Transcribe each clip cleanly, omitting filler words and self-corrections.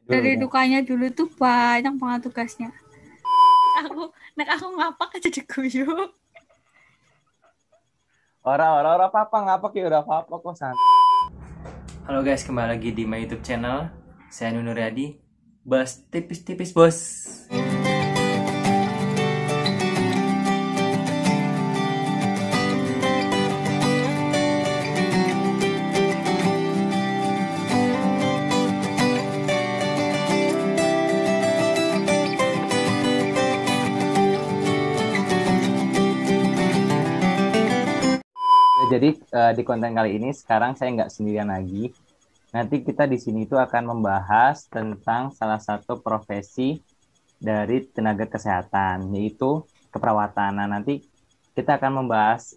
Dulu Dari kan. dukanya dulu tuh banyak banget tugasnya. Aku ngapak aja diguyur. Orang-orang apa-apa ngapa ki udah apa-apa kok Halo guys, kembali lagi di my YouTube channel. Saya Nunu Riyadi. Bahas tipis-tipis, bos. Ya, jadi di konten kali ini sekarang saya nggak sendirian lagi. Nanti kita di sini itu akan membahas tentang salah satu profesi dari tenaga kesehatan, yaitu keperawatan. Nah, nanti kita akan membahas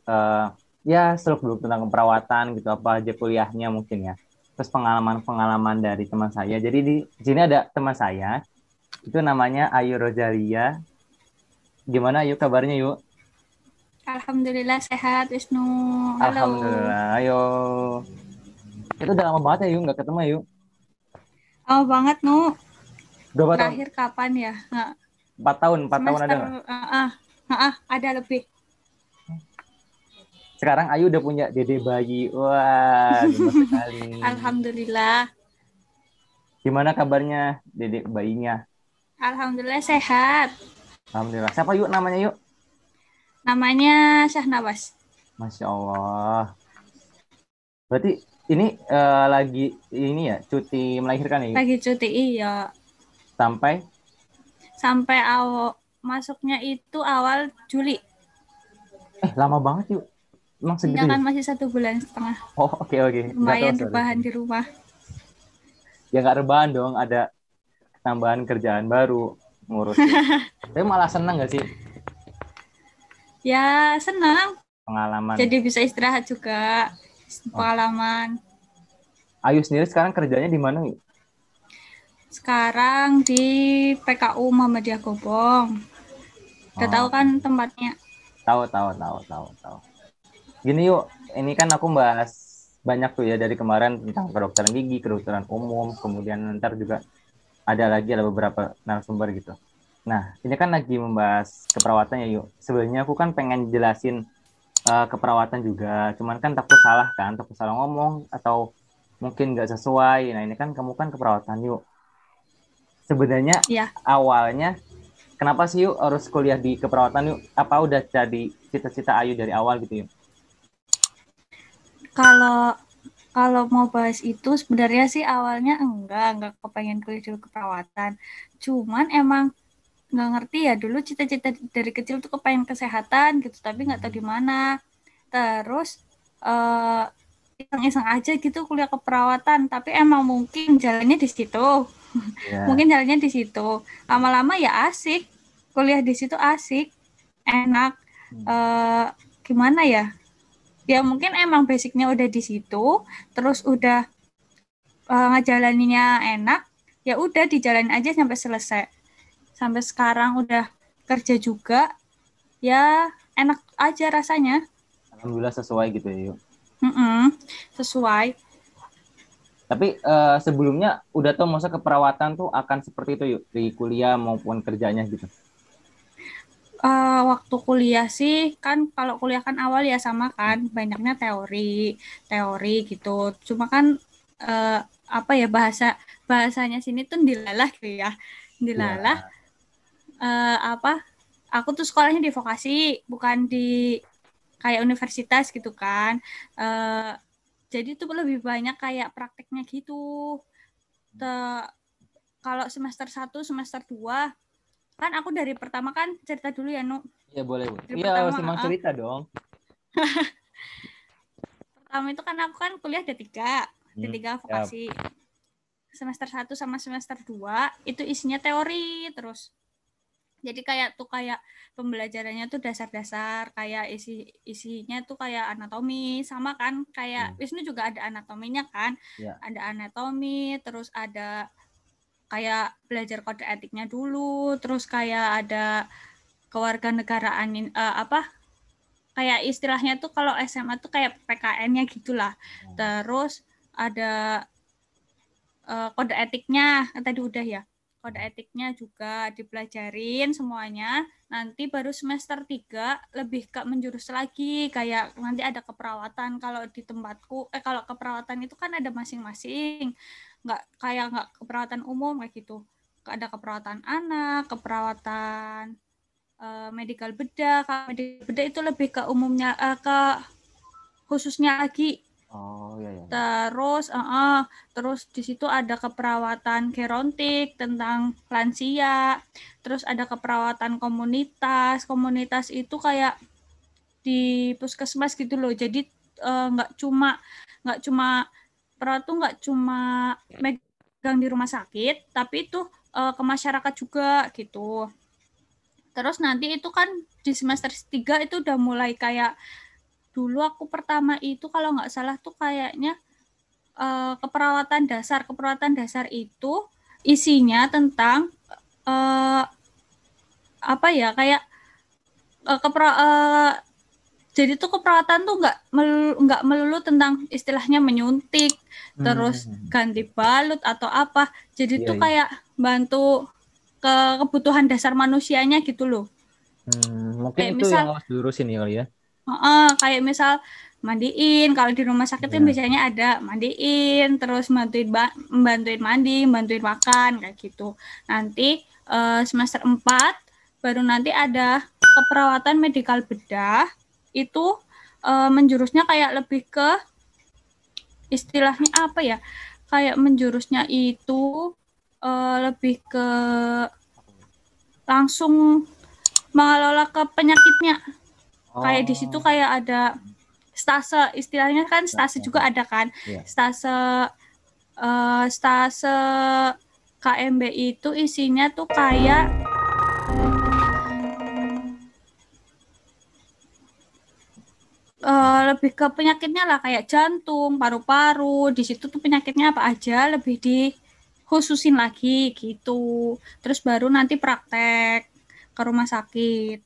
ya seluk-beluk tentang keperawatan gitu, apa aja kuliahnya mungkin ya. Terus pengalaman-pengalaman dari teman saya. Jadi di sini ada teman saya, itu namanya Ayu Rojalia. Gimana yuk kabarnya yuk? Alhamdulillah sehat, Wisnu. Halo. Alhamdulillah. Ayo. Itu udah lama banget ya yuk nggak ketemu ya, yuk. Oh banget, Nu. Berapa tahun? Terakhir kapan ya? Nggak, 4 tahun. 4 tahun ada semester nggak? ada lebih. Sekarang Ayu udah punya dede bayi. Wah, gemes sekali. Alhamdulillah. Gimana kabarnya dede bayinya? Alhamdulillah sehat. Alhamdulillah. Siapa yuk namanya yuk? Namanya Syahnawas. Masya Allah. Berarti ini lagi ini ya cuti melahirkan ya yuk? Lagi cuti iya. Sampai Sampai awal masuknya itu awal Juli. lama banget yuk. Emang Iya segitu ya? kan masih 1,5 bulan. Oh, oke oke. Nggak tahu, Lumayan sorry. rebahan di rumah. Ya nggak rebahan dong. Ada tambahan kerjaan baru ngurusin. Tapi malah seneng nggak sih Ya senang. pengalaman? Jadi bisa istirahat juga. Oh. Pengalaman. Ayu sendiri sekarang kerjanya di mana yuk? Sekarang di PKU Muhammadiyah Gobong. Udah tahu Oh, kan tempatnya? tahu tahu tahu tahu tahu. Gini yuk, ini kan aku bahas banyak tuh ya dari kemarin tentang kedokteran gigi, kedokteran umum, kemudian ntar juga ada beberapa narasumber gitu. Nah, ini kan lagi membahas keperawatan ya yuk. Sebenarnya aku kan pengen jelasin keperawatan juga, cuman kan takut salah ngomong atau mungkin nggak sesuai. Nah, ini kan kamu kan keperawatan yuk. Sebenarnya Ya, awalnya kenapa sih yuk harus kuliah di keperawatan yuk? Apa udah jadi cita-cita Ayu dari awal gitu yuk? kalau kalau mau bahas itu sebenarnya sih awalnya enggak kepengen kuliah dulu keperawatan. Cuman emang nggak ngerti ya dulu cita-cita dari kecil tuh kepengen kesehatan gitu, tapi nggak tahu di mana. Terus eh, iseng-iseng aja gitu kuliah keperawatan, tapi emang mungkin jalannya di situ. Ya. Mungkin jalannya di situ. Lama-lama ya asik. Kuliah di situ asik, enak. Eh, Gimana ya? Ya mungkin emang basicnya udah di situ, terus udah ngejalaninnya enak, ya udah dijalanin aja sampai selesai. Sampai sekarang udah kerja juga, ya enak aja rasanya. Alhamdulillah sesuai gitu ya yuk. Mm-mm, sesuai. Tapi sebelumnya udah tau masa keperawatan tuh akan seperti itu yuk di kuliah maupun kerjanya gitu. Waktu kuliah sih kan kalau kuliah kan awal ya sama kan banyaknya teori teori gitu, cuma kan uh, apa ya bahasanya sini tuh dilalah gitu ya, dilalah Ya. apa aku tuh sekolahnya di vokasi bukan di kayak universitas gitu kan. uh, jadi tuh lebih banyak kayak prakteknya gitu. Te- Kalau semester 1 semester 2 kan aku dari pertama kan cerita dulu ya Nu. Iya boleh bu. Dari Iya pertama simang cerita dong. pertama itu kan aku kan kuliah D3 Siap. vokasi. Semester 1 sama semester 2 itu isinya teori terus. Jadi kayak pembelajarannya tuh dasar-dasar, kayak isinya tuh kayak anatomi sama kan, kayak Hmm. Wisnu juga ada anatominya kan. Ya. Ada anatomi, terus ada kayak belajar kode etiknya dulu, terus kayak ada kewarganegaraan apa kayak istilahnya tuh kalau SMA tuh kayak PKN-nya gitulah. Terus ada kode etiknya kan tadi udah ya. Kode etiknya juga dipelajarin semuanya. Nanti baru semester 3 lebih ke menjurus lagi, kayak nanti ada keperawatan. Kalau di tempatku kalau keperawatan itu kan ada masing-masing, nggak keperawatan umum kayak gitu. Ada keperawatan anak, keperawatan medical bedah. Kalau medical bedah itu lebih ke umumnya, ke khususnya lagi. Oh iya ya. Terus di situ ada keperawatan gerontik tentang lansia, terus ada keperawatan komunitas. Komunitas itu kayak di puskesmas gitu loh. Jadi nggak cuma perawat tuh nggak cuma megang di rumah sakit, tapi itu ke masyarakat juga gitu. Terus nanti itu kan di semester 3 itu udah mulai kayak, dulu aku pertama itu kalau nggak salah tuh kayaknya keperawatan dasar. Keperawatan dasar itu isinya tentang apa ya, kayak jadi tuh keperawatan tuh nggak melulu tentang istilahnya menyuntik, terus ganti balut atau apa. Jadi Iya, tuh iya. kayak bantu ke kebutuhan dasar manusianya gitu loh. Mungkin Kayak itu misal, yang harus dilurusin ya kali ya. kayak misal mandiin. Kalau di rumah sakit kan Iya. biasanya ada mandiin, terus bantuin mandi, bantuin makan kayak gitu. Nanti semester 4 baru nanti ada keperawatan medikal bedah. Itu menjurusnya kayak lebih ke istilahnya apa ya? Kayak menjurusnya itu lebih ke langsung mengelola ke penyakitnya. Kayak di situ Oh, kayak ada stase, istilahnya kan stase juga ada kan. iya. Stase KMB itu isinya tuh kayak lebih ke penyakitnya lah, kayak jantung, paru-paru. Di situ tuh penyakitnya apa aja lebih dikhususin lagi gitu. Terus baru nanti praktek ke rumah sakit.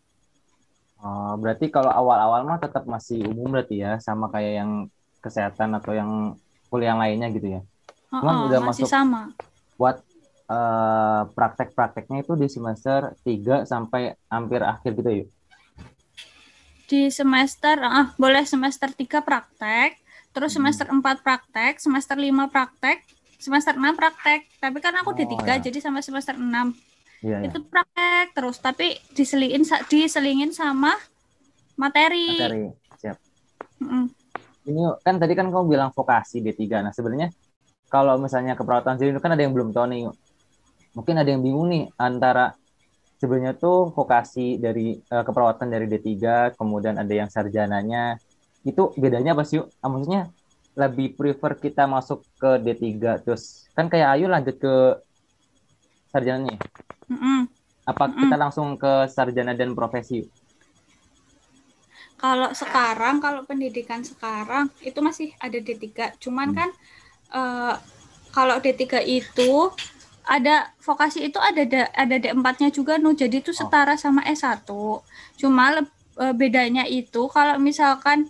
Berarti kalau awal-awal mah tetap masih umum berarti ya, sama kayak yang kesehatan atau yang kuliah lainnya gitu ya. Cuman udah Masih masuk sama. buat praktek-prakteknya itu di semester 3 sampai hampir akhir gitu ya. Di semester, boleh semester 3 praktek, terus semester 4 praktek, semester 5 praktek, semester 6 praktek. Tapi kan aku Oh D3, ya, jadi sampai semester 6 iya ya. itu praktek terus, tapi diselingin sama materi. Materi. Siap. Mm-mm. Ini kan tadi kan kamu bilang vokasi D3. Nah, sebenarnya kalau misalnya keperawatan sendiri kan ada yang belum tahu nih. Mungkin ada yang bingung nih antara sebenarnya tuh vokasi dari keperawatan dari D3, kemudian ada yang sarjananya. Itu bedanya apa sih, yuk? Maksudnya lebih prefer kita masuk ke D3 terus kan kayak Ayu lanjut ke sarjananya. Mm-mm. Apa Mm-mm. kita langsung ke sarjana dan profesi, yuk? Kalau pendidikan sekarang itu masih ada D3, cuman kan kalau D3 itu ada vokasi itu ada D4-nya juga jadi itu Oh, setara sama S1. Cuma bedanya itu kalau misalkan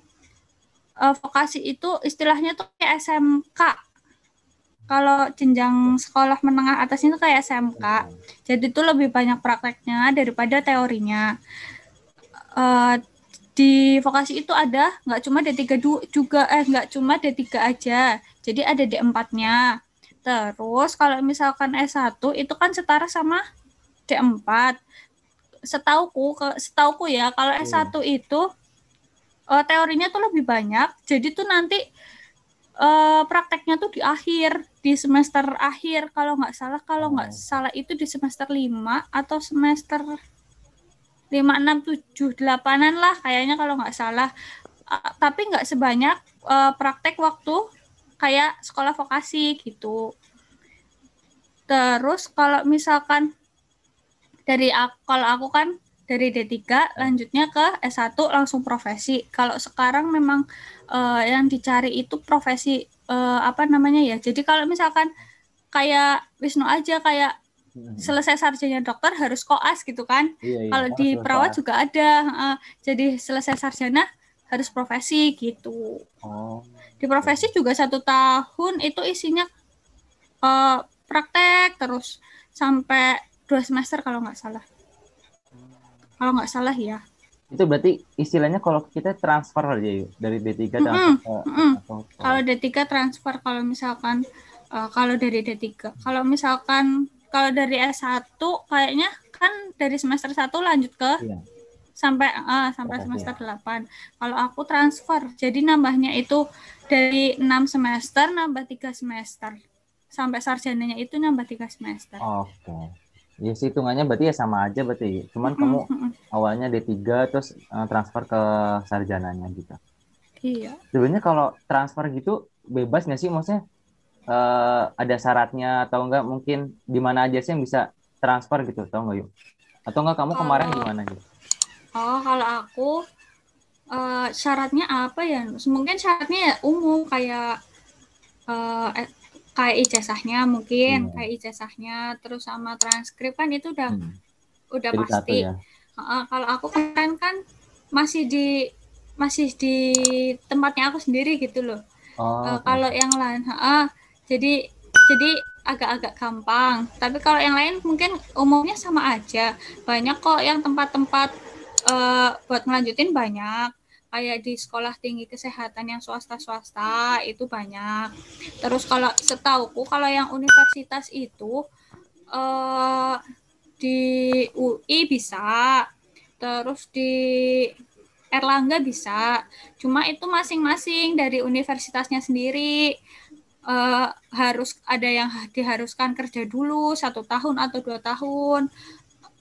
vokasi itu istilahnya tuh kayak SMK. Kalau jenjang sekolah menengah atas itu kayak SMK. Jadi itu lebih banyak prakteknya daripada teorinya. Eh, di vokasi itu ada nggak cuma D3 juga, nggak cuma D3 aja. Jadi ada D4-nya. Terus kalau misalkan S1 itu kan setara sama D4. Setauku ya, kalau iya. S1 itu teorinya tuh lebih banyak. Jadi tuh nanti prakteknya tuh di semester akhir, kalau nggak Oh, salah itu di semester 5 atau semester 5, 6, 7, 8-an lah kayaknya kalau nggak salah. Tapi nggak sebanyak praktek waktu kayak sekolah vokasi gitu. Terus kalau misalkan kalau aku kan dari D3 lanjutnya ke S1 langsung profesi. Kalau sekarang memang yang dicari itu profesi apa namanya ya. Jadi kalau misalkan kayak Wisnu aja, kayak selesai sarjana dokter harus koas gitu kan. iya iya. Kalau Harus di lulus perawat koas. juga ada. Jadi selesai sarjana harus profesi gitu. Oh, Di oke. profesi juga 1 tahun itu isinya praktek terus sampai 2 semester kalau nggak salah. Kalau nggak salah ya. Itu berarti istilahnya kalau kita transfer aja yuk dari D3 transfer Mm-mm, ke mm-mm. atau Kalau D3 transfer, kalau misalkan kalau dari D3. Kalau misalkan kalau dari S1 kayaknya kan dari semester 1 lanjut ke iya, sampai profesi. semester 8. Kalau aku transfer, jadi nambahnya itu dari 6 semester nambah 3 semester. Sampai sarjananya itu nambah 3 semester. Oke. Ya sih hitungannya berarti ya sama aja berarti. Cuman kamu Mm-mm, mm-mm. awalnya D3 terus transfer ke sarjananya gitu. Iya. Sebenarnya kalau transfer gitu bebas nggak sih? Maksudnya ada syaratnya atau enggak mungkin di mana aja sih yang bisa transfer gitu, tau nggak yuk? Atau enggak kamu kemarin Kalau gimana gitu? kalau aku syaratnya apa ya? Mungkin syaratnya ya umum kayak kayak ijazahnya mungkin Iya. kayak ijazahnya terus sama transkrip kan itu Hmm. udah Jadi satu pasti. ya. Kalau aku kan masih di tempatnya aku sendiri gitu loh. Oh, oke, Kalau oke. yang lain jadi agak-agak gampang, tapi kalau yang lain mungkin umumnya sama aja. Banyak kok yang tempat-tempat buat ngelanjutin banyak, kayak di sekolah tinggi kesehatan yang swasta-swasta itu banyak. Terus kalau setauku kalau yang universitas itu eh, di UI bisa, terus di Erlangga bisa. Cuma itu masing-masing dari universitasnya sendiri harus ada yang diharuskan kerja dulu 1 tahun atau 2 tahun.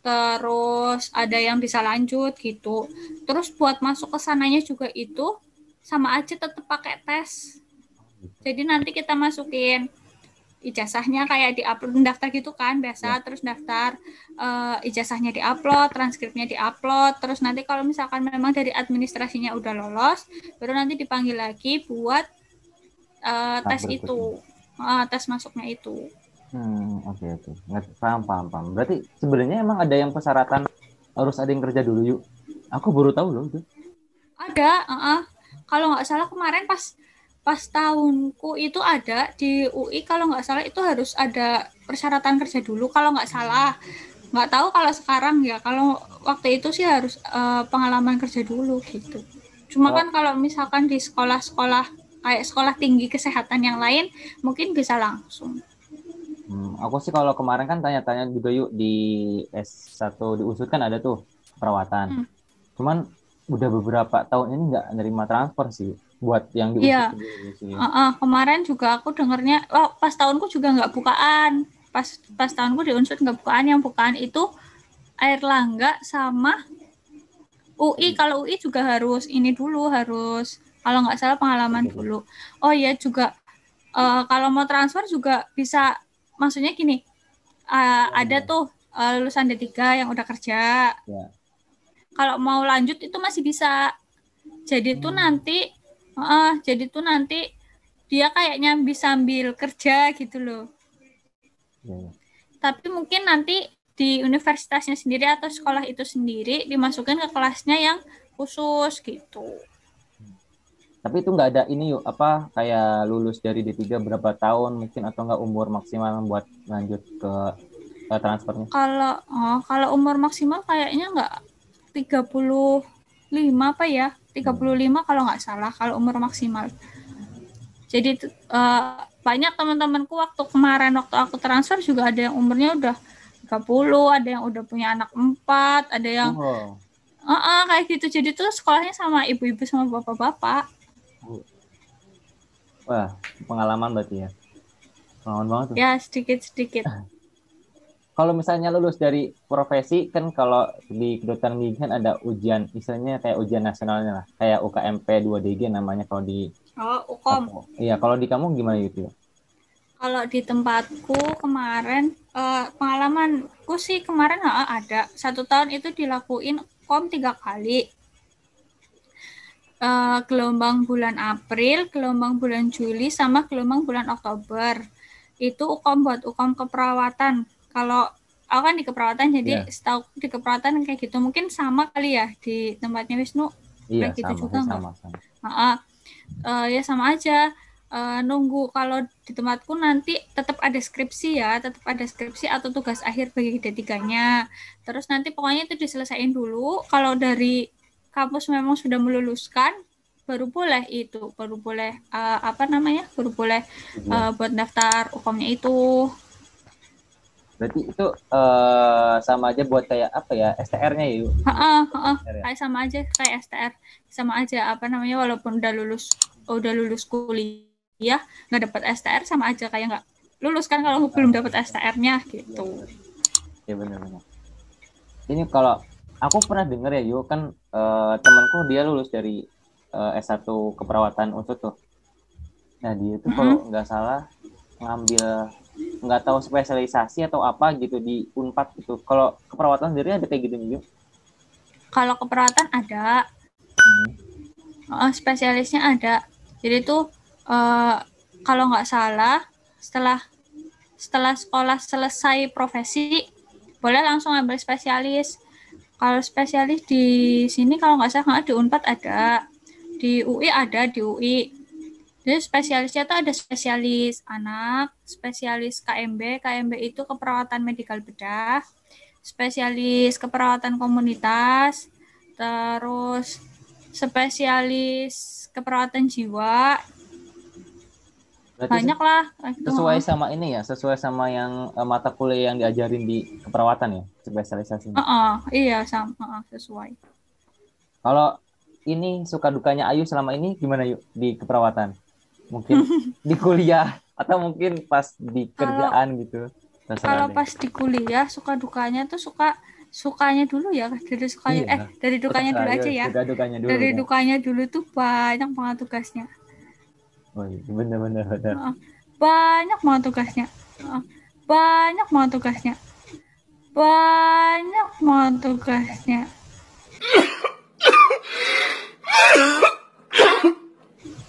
Terus ada yang bisa lanjut gitu. Terus buat masuk ke sananya juga itu sama aja tetap pakai tes. Jadi nanti kita masukin ijazahnya kayak di-upload daftar gitu kan Ya. biasa, terus daftar ijazahnya di-upload, transkripnya di-upload, terus nanti kalau misalkan memang dari administrasinya udah lolos baru nanti dipanggil lagi buat Tahap tes berikutnya. itu, tes masuknya itu. Oke, oke. Paham, paham, paham. Berarti sebenarnya emang ada yang persyaratan harus ada yang kerja dulu yuk. Aku baru tahu loh itu. Ada, kalau nggak salah kemarin pas pas tahunku itu ada di UI, kalau nggak salah itu harus ada persyaratan kerja dulu kalau nggak salah. Nggak tahu kalau sekarang ya, kalau waktu itu sih harus pengalaman kerja dulu gitu. Cuma Oh, kan kalau misalkan di sekolah-sekolah kayak sekolah tinggi kesehatan yang lain mungkin bisa langsung. aku sih kalau kemarin kan tanya-tanya juga yuk di S1 di UNSUD kan ada tuh perawatan. Hmm. Cuman udah beberapa tahun ini nggak nerima transfer sih buat yang di UNSUD Iya, sendiri sih. kemarin juga aku dengernya, pas tahunku juga nggak bukaan. Pas tahunku di Unsur nggak bukaan, yang bukaan itu Airlangga sama UI. Kalau UI juga harus ini dulu, harus kalau nggak salah pengalaman Oke, oke. dulu. Oh iya juga kalau mau transfer juga bisa, maksudnya gini, ada tuh lulusan D3 yang udah kerja. Ya. Kalau mau lanjut itu masih bisa. Jadi tuh Hmm. nanti dia kayaknya bisa sambil kerja gitu loh. Ya, ya. Tapi mungkin nanti di universitasnya sendiri atau sekolah itu sendiri dimasukin ke kelasnya yang khusus gitu. Tapi itu nggak ada ini yuk apa kayak lulus dari D3 berapa tahun mungkin atau nggak umur maksimal buat lanjut ke transfernya. Kalau umur maksimal kayaknya nggak 35 apa ya? tiga Hmm. puluh lima kalau nggak salah kalau umur maksimal. Jadi banyak teman-temanku waktu aku transfer juga ada yang umurnya udah 30, ada yang udah punya anak 4, ada yang Wow. kayak gitu. Jadi tuh sekolahnya sama ibu-ibu sama bapak-bapak. Wah, pengalaman berarti ya. Pengalaman banget tuh. Ya, sedikit-sedikit. Kalau misalnya lulus dari profesi kan kalau di kedokteran gigi kan ada ujian, misalnya kayak ujian nasionalnya lah, kayak UKMP 2DG namanya kalau di Oh, Ukom. aku. Iya, kalau di kamu gimana gitu ya? Kalau di tempatku kemarin, pengalamanku sih kemarin ada. 1 tahun itu dilakuin Ukom 3 kali. Gelombang bulan April, gelombang bulan Juli, sama gelombang bulan Oktober. Itu Ukom buat Ukom keperawatan. Kalau aku kan di keperawatan, jadi Iya, setahu di keperawatan kayak gitu. Mungkin sama kali ya di tempatnya Wisnu, iya kayak sama gitu sih juga nggak? sama sama. Ya sama aja. nunggu kalau di tempatku nanti tetap ada skripsi ya, tetap ada skripsi atau tugas akhir bagi D3-nya. Terus nanti pokoknya itu diselesaikan dulu. Kalau dari kampus memang sudah meluluskan, baru boleh itu, baru boleh baru boleh buat daftar UKOM-nya itu. Berarti itu sama aja buat kayak apa ya, STR-nya ya, yuk? Kayak sama aja kayak STR, sama aja walaupun udah lulus kuliah nggak dapat STR sama aja kayak nggak lulus kan kalau belum dapat STR-nya gitu. Ya benar-benar. Ini kalau aku pernah dengar ya yuk, kan temanku dia lulus dari S1 keperawatan UNSUD tuh. Nah dia itu kalau nggak salah ngambil, nggak tahu spesialisasi atau apa gitu di Unpad gitu. Kalau keperawatan sendiri ada kayak gitu nih yuk? Kalau keperawatan ada, spesialisnya ada. Jadi tuh kalau nggak salah setelah sekolah selesai profesi boleh langsung ambil spesialis. Kalau spesialis di sini kalau nggak salah di Unpad ada, di UI ada, di UI. Jadi spesialisnya tuh ada spesialis anak, spesialis KMB itu keperawatan medikal bedah, spesialis keperawatan komunitas, terus spesialis keperawatan jiwa. Berarti Banyak lah. sesuai sama ini ya, sesuai sama yang mata kuliah yang diajarin di keperawatan ya, spesialisasinya. Iya sama, sesuai. Kalau ini suka dukanya Ayu selama ini gimana yuk di keperawatan? Mungkin di kuliah atau mungkin pas di kerjaan gitu. Kalau pas di kuliah suka dukanya tuh sukanya dulu ya, dari sukanya dari dukanya dulu aja ya. Dari dukanya dulu tuh banyak banget tugasnya. Oh iya, bener. Banyak banget tugasnya. Banyak banget tugasnya. Banyak banget tugasnya.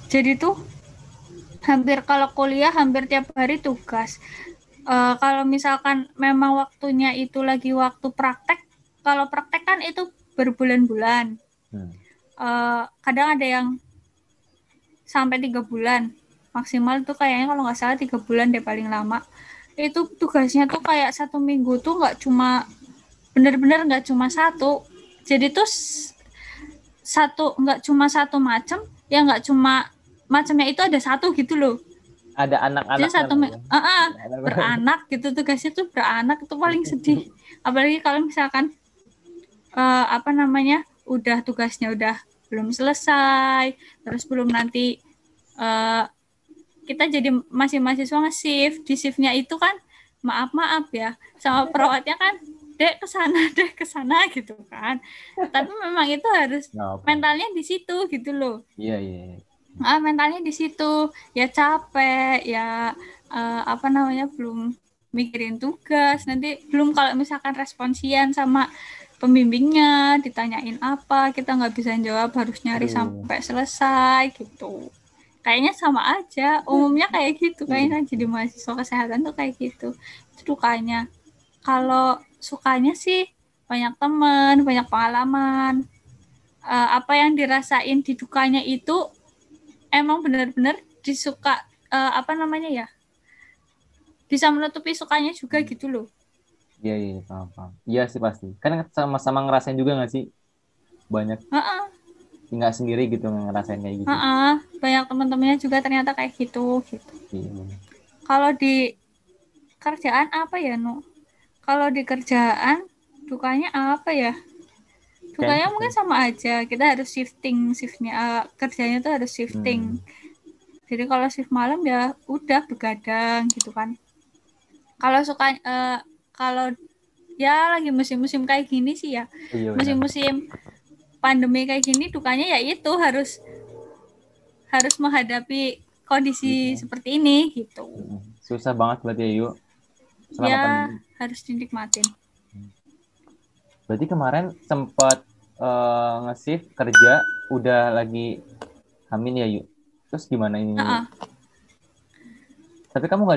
Jadi tuh hampir kalau kuliah hampir tiap hari tugas. Kalau misalkan memang waktunya itu lagi waktu praktek, kalau praktek kan itu berbulan-bulan. Kadang ada yang sampai 3 bulan. Maksimal tuh kayaknya kalau nggak salah 3 bulan deh paling lama. Itu tugasnya tuh kayak 1 minggu tuh bener-bener nggak cuma satu. Jadi tuh nggak cuma satu macam, ya nggak cuma macamnya itu ada satu gitu loh. Ada anak-anak beranak gitu, tugasnya tuh beranak itu paling sedih. Apalagi kalau misalkan udah tugasnya udah belum selesai, terus belum nanti kita jadi masih mahasiswa nge-shift, di shiftnya itu kan maaf ya sama perawatnya kan dek kesana gitu kan, tapi memang itu harus mentalnya di situ gitu loh. Iya. Mentalnya di situ ya, capek ya, belum mikirin tugas, nanti belum kalau misalkan responsian sama pembimbingnya ditanyain apa kita nggak bisa jawab, harus nyari sampai selesai gitu. Kayaknya sama aja umumnya kayak gitu kayaknya, jadi mahasiswa kesehatan tuh kayak gitu. Itu dukanya. Kalau sukanya sih banyak teman, banyak pengalaman. Apa yang dirasain di dukanya itu emang benar-benar disuka, bisa menutupi sukanya juga gitu loh. Iya, paham. Iya sih pasti. Kan sama-sama ngerasain juga nggak sih? Banyak. Nggak sendiri gitu ngerasain kayak gitu. Banyak teman-temannya juga ternyata kayak gitu. Iya. Kalau di kerjaan apa ya, Nu? Kalau di kerjaan dukanya apa ya? Dukanya mungkin sama aja. Kita harus shiftnya, kerjanya tuh harus shifting. Jadi kalau shift malam ya udah begadang gitu kan. Kalau kalau ya lagi musim-musim kayak gini sih ya, musim-musim pandemi kayak gini, dukanya ya itu harus menghadapi kondisi seperti ini gitu. Susah banget berarti ya yuk. Ya pandemi harus dinikmatin. Berarti kemarin sempat nge-shift kerja udah lagi hamil ya yuk. Terus gimana ini? Tapi kamu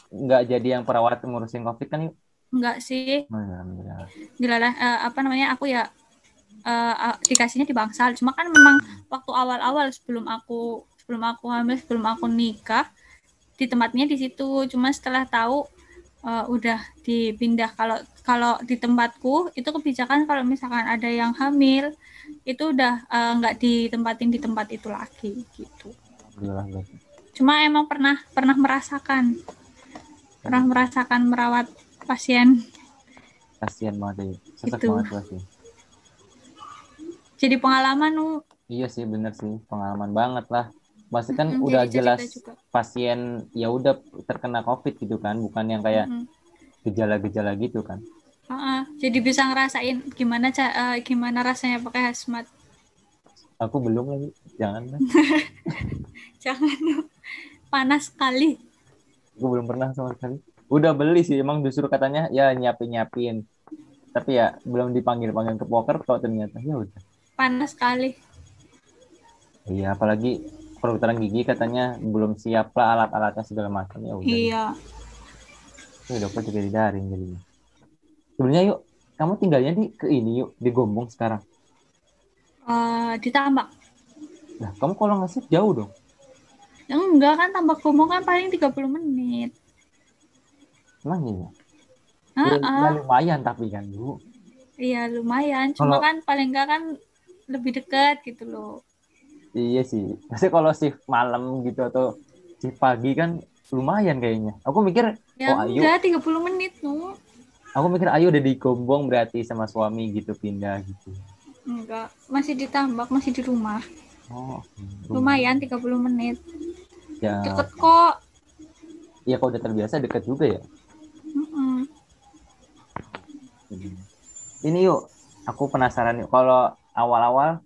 nggak jadi yang perawat ngurusin COVID kan yuk? Enggak sih. Dilalah aku ya dikasihnya di Bangsal. Cuma kan memang waktu awal-awal sebelum aku sebelum aku hamil, sebelum aku nikah, di tempatnya di situ. Cuma setelah tahu udah dipindah. Kalau di tempatku itu kebijakan kalau misalkan ada yang hamil itu udah nggak ditempatin di tempat itu lagi gitu. Alhamdulillah. Cuma emang pernah merasakan merawat pasien. Kasihan banget ya. Sesek Gitu. banget pasti. Jadi pengalaman Iya sih bener sih pengalaman banget lah. Pasti kan jadi udah cerita jelas juga. pasien ya udah terkena COVID gitu kan, bukan yang kayak gejala-gejala gitu kan. Jadi bisa ngerasain gimana rasanya pakai hazmat. Aku belum lagi, jangan lah. Jangan, panas sekali. Aku belum pernah sama sekali. Udah beli sih, emang justru katanya ya nyiapin. Tapi ya belum dipanggil-panggil ke poker kok ternyata ya udah. Panas sekali. Iya, apalagi kedokteran gigi katanya belum siap lah alat-alatnya segala macam ya udah. Iya. Ya dokter juga didaring jadinya. Sebenarnya yuk, kamu tinggalnya ke ini yuk, di Gombong sekarang. Ditambak. Nah, kamu kalau nge-shift jauh dong. Enggak kan, Tambak Kumung kan paling 30 menit. Emang iya? Ya lumayan tapi kan, Bu. Iya lumayan, cuma Kalau kan paling enggak kan lebih dekat gitu loh. iya sih. Maksudnya kalau shift malam gitu atau shift pagi kan lumayan kayaknya. Aku mikir, Ya oh Ayu, enggak, 30 menit Ayu udah di Gombong berarti sama suami gitu pindah gitu. Enggak, masih ditambak, masih di rumah. Oh, Lumayan 30 menit. ya, Deket kok. ya kalau udah terbiasa deket juga ya. Mm-mm. Ini yuk, aku penasaran yuk. Kalau awal-awal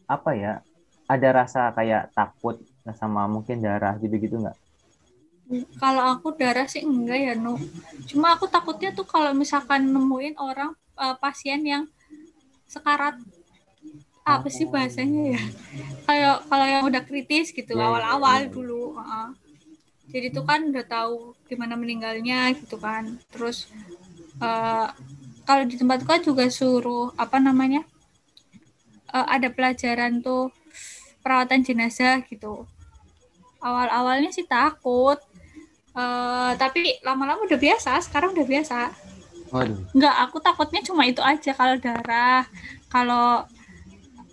apa ya? Ada rasa kayak takut sama mungkin darah gitu-gitu nggak? Kalau aku darah sih enggak ya, Cuma aku takutnya tuh kalau misalkan nemuin orang pasien yang sekarat, apa sih bahasanya ya? Kayak kalau yang udah kritis gitu, awal-awal dulu. Jadi tuh kan udah tahu gimana meninggalnya gitu kan. Terus kalau di tempat kan juga suruh apa namanya? Ada pelajaran tuh perawatan jenazah gitu. Awal-awalnya sih takut. Tapi lama-lama udah biasa, sekarang udah biasa. Waduh, Enggak, aku takutnya cuma itu aja kalau darah. Kalau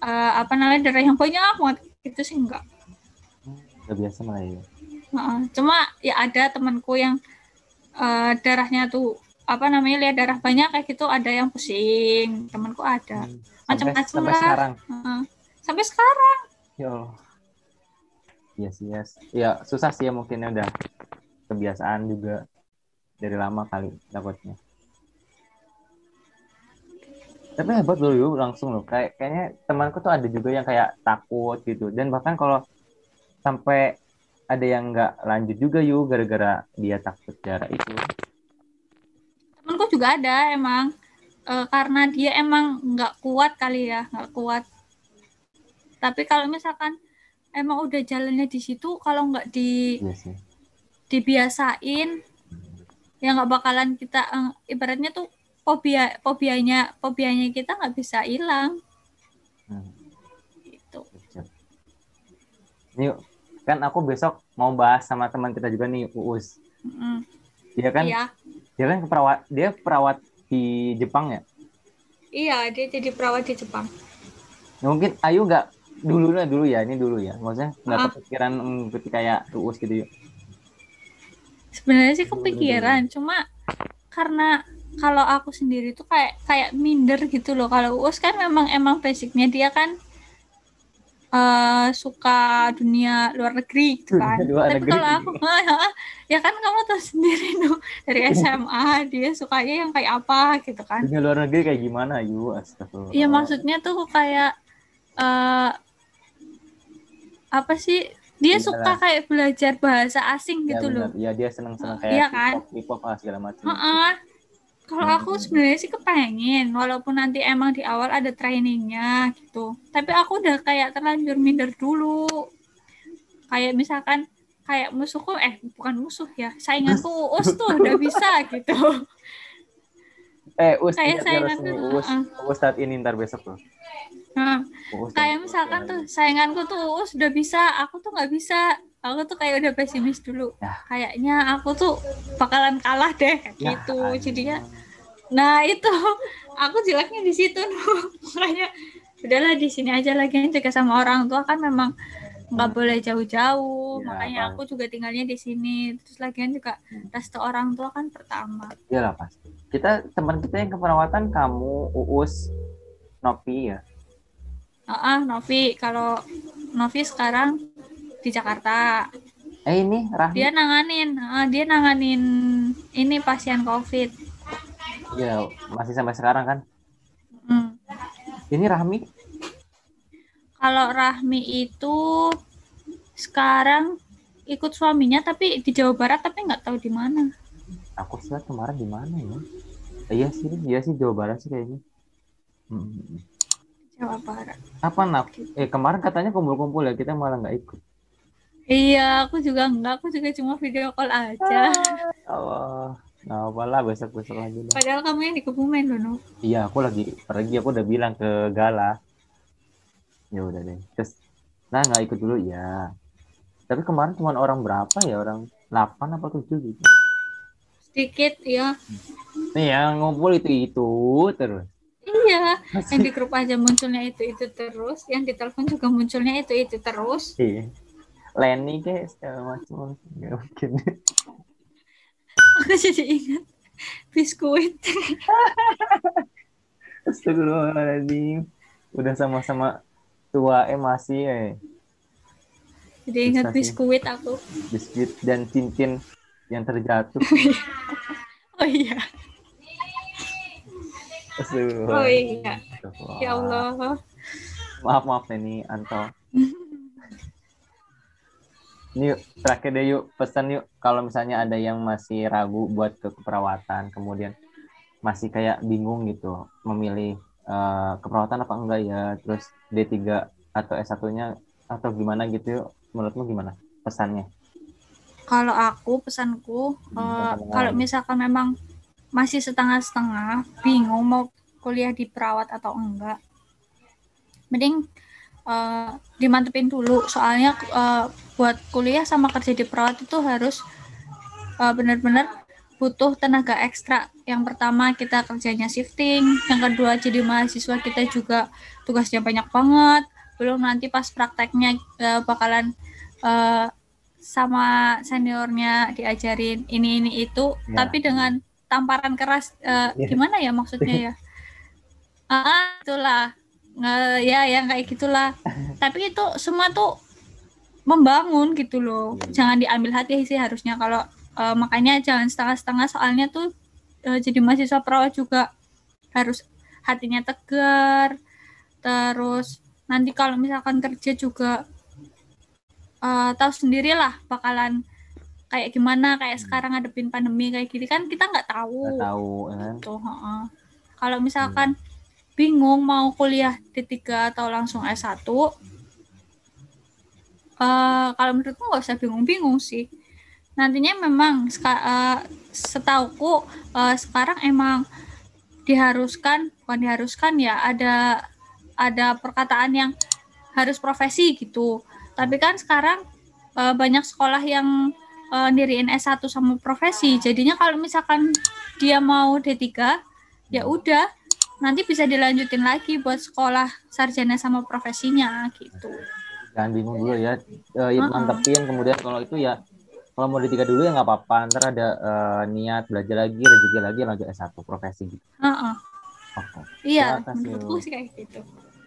apa namanya darah yang banyak banget itu sih enggak. udah biasa malah ya. Cuma ya ada temanku yang darahnya tuh apa namanya lihat darah banyak kayak gitu, ada yang pusing, temanku ada. Macam-macam Sampai lah. sekarang. Sampai sekarang. Ya Allah. Yes, yes. Ya susah sih ya mungkin udah kebiasaan juga dari lama kali takutnya. Tapi hebat loh yuk langsung loh. Kayaknya temanku tuh ada juga yang kayak takut gitu. Dan bahkan kalau sampai ada yang nggak lanjut juga yuk gara-gara dia takut darah itu. Temanku juga ada emang karena dia emang nggak kuat kali ya, nggak kuat. Tapi kalau misalkan emang udah jalannya di situ, kalau nggak Yes, yes. dibiasain, ya nggak bakalan kita ibaratnya tuh fobianya kita nggak bisa hilang. Gitu. Nih, kan aku besok mau bahas sama teman kita juga nih, Uus. Dia kan, Iya. dia perawat di Jepang ya. Iya, dia jadi perawat di Jepang. Mungkin Ayu nggak dulu ya, ini dulu ya. Maksudnya nggak kepikiran kayak Uus gitu yuk. Sebenarnya sih kepikiran, cuma karena kalau aku sendiri tuh kayak minder gitu loh. Kalau Uus kan emang basicnya dia kan suka dunia luar negeri gitu kan. Tapi kalau aku ya kan kamu tahu sendiri tuh dari SMA dia sukanya yang kayak apa gitu kan. Dunia luar negeri kayak gimana Ayu? Astagfirullah. Iya maksudnya tuh kayak apa sih? Dia suka kayak belajar bahasa asing gitu loh. Ya dia seneng-seneng kayak iya kan? K-pop segala macam. Kalau aku sebenarnya sih kepengen, walaupun nanti emang di awal ada trainingnya gitu. Tapi aku udah kayak terlanjur minder dulu. Kayak misalkan kayak musuhku, bukan musuh ya, sainganku Uus tuh udah bisa gitu. Uus Kayak ingat harus nih Uus saat ini ntar besok loh. Nah, Uus dan kayak misalkan tuh sainganku tuh sudah bisa, aku tuh nggak bisa. Aku tuh kayak udah pesimis dulu. ya Kayaknya aku tuh bakalan kalah deh ya gitu. Jadinya, aduh. nah itu aku jeleknya di situ tuh. Makanya udahlah di sini aja lagi juga sama orang tua kan memang nggak boleh jauh-jauh. Ya Makanya bang, aku juga tinggalnya di sini. Terus lagian juga restu orang tua kan pertama. iyalah pasti. Kita teman kita yang keperawatan kamu, Uus, Nopi ya. Novi, kalau Novi sekarang di Jakarta. Ini Rahmi. Dia nanganin ini pasien COVID. Iya, masih sampai sekarang kan. Hmm. Ini Rahmi, Kalau Rahmi itu sekarang ikut suaminya tapi di Jawa Barat tapi nggak tahu di mana. aku sih kemarin di mana ya? Iya sih Jawa Barat sih kayaknya. Hmm. Jawa Barat. Apa nak? Kemarin katanya kumpul-kumpul ya, kita malah nggak ikut. Iya, aku juga enggak. Aku juga cuma video call aja. Allah, nggak apa-lah besok-besok lagi deh. Padahal kamu yang di Kebumen loh, no. Iya, aku lagi pergi, aku udah bilang ke Gala. Ya udah deh. Terus, nah nggak ikut dulu ya. Tapi kemarin cuma orang berapa ya? Orang 8 apa 7 gitu. Sedikit ya. Nih yang ngumpul itu terus. Iya, yang di grup aja munculnya itu terus, yang di telepon juga munculnya itu terus. Iya. Lenny kayak segala macam. Nggak mungkin. Aku jadi ingat biskuit. Astagfirullahaladzim. Udah sama-sama tua masih Jadi ingat susah sih. biskuit aku. Biskuit dan cincin yang terjatuh. Oh iya. Astagfirullah. Oh iya. Astagfirullah. Ya Allah. Maaf nih Anto. Ini yuk, terakhir deh yuk, pesan yuk. Kalau misalnya ada yang masih ragu buat ke keperawatan, kemudian masih kayak bingung gitu, memilih keperawatan apa enggak ya, terus D3 atau S1-nya atau gimana gitu yuk. Menurutmu gimana pesannya? Kalau aku pesanku, kalau misalkan memang masih setengah-setengah, bingung mau kuliah di perawat atau enggak, mending dimantepin dulu. Soalnya buat kuliah sama kerja di perawat itu harus benar-benar butuh tenaga ekstra. Yang pertama kita kerjanya shifting, yang kedua jadi mahasiswa kita juga tugasnya banyak banget. Belum nanti pas prakteknya bakalan sama seniornya diajarin ini itu, Ya. tapi dengan tamparan keras. Gimana ya maksudnya ya? Itulah ya yang kayak gitulah. Tapi itu semua tuh membangun gitu loh. Jangan diambil hati sih harusnya. Kalau makanya jangan setengah-setengah, soalnya tuh jadi mahasiswa perawat juga harus hatinya tegar. Terus nanti kalau misalkan kerja juga tahu sendirilah bakalan kayak gimana. Kayak sekarang ngadepin pandemi kayak gini kan kita nggak tahu. Nggak tahu kan? Tuh, kalau misalkan bingung mau kuliah D3 atau langsung S1, kalau menurutku nggak usah bingung-bingung sih. Nantinya memang setauku sekarang emang bukan diharuskan ya, ada perkataan yang harus profesi gitu. Tapi kan sekarang banyak sekolah yang niriin S1 sama profesi. Jadinya kalau misalkan dia mau D3, ya udah nanti bisa dilanjutin lagi buat sekolah sarjana sama profesinya gitu. Jangan bingung dulu ya. Mantepin, kemudian kalau itu ya, kalau mau D3 dulu ya nggak apa-apa. Ntar ada niat belajar lagi, rezeki lagi, lanjut S1 profesi gitu. Oke. Iya, Terima kasih. menurutku sih kayak gitu.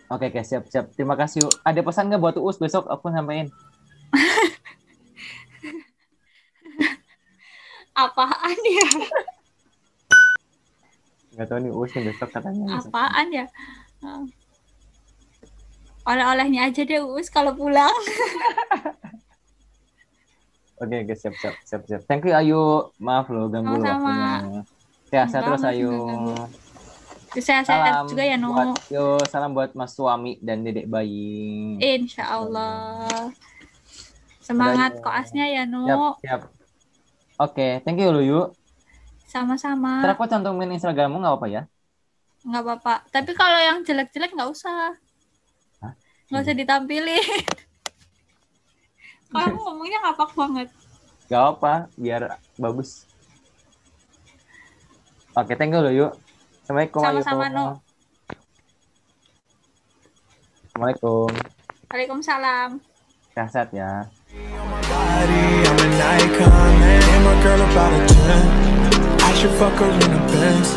Oke, siap. Terima kasih. Ada pesan nggak buat Uus besok aku sampaikan? Apaan ya? Nggak tahu nih Uus nih besok katanya. Apaan ya? Oleh-olehnya aja deh Uus kalau pulang. Oke, siap. Thank you Ayu. Maaf loh ganggu waktunya. Sehat terus Ayu. Sehat-sehat juga ya, No. Salam buat Mas suami dan dedek bayi. Insya Allah. Semangat koasnya ya, No. Siap. Oke, thank you lo yuk. Sama-sama. Ntar aku cantumin Instagrammu nggak apa-apa ya? Nggak apa-apa. Tapi kalau yang jelek-jelek nggak usah. Nggak usah ditampilin. Kamu ngomongnya ngapak banget. Gak apa, biar bagus. Oke, thank you lo yuk. Assalamualaikum. Sama-sama, Ayu. Nu. Assalamualaikum. Waalaikumsalam. Sehat ya. Body, I'm an icon, man. And my girl about a 10. I should fuck her in a Benz.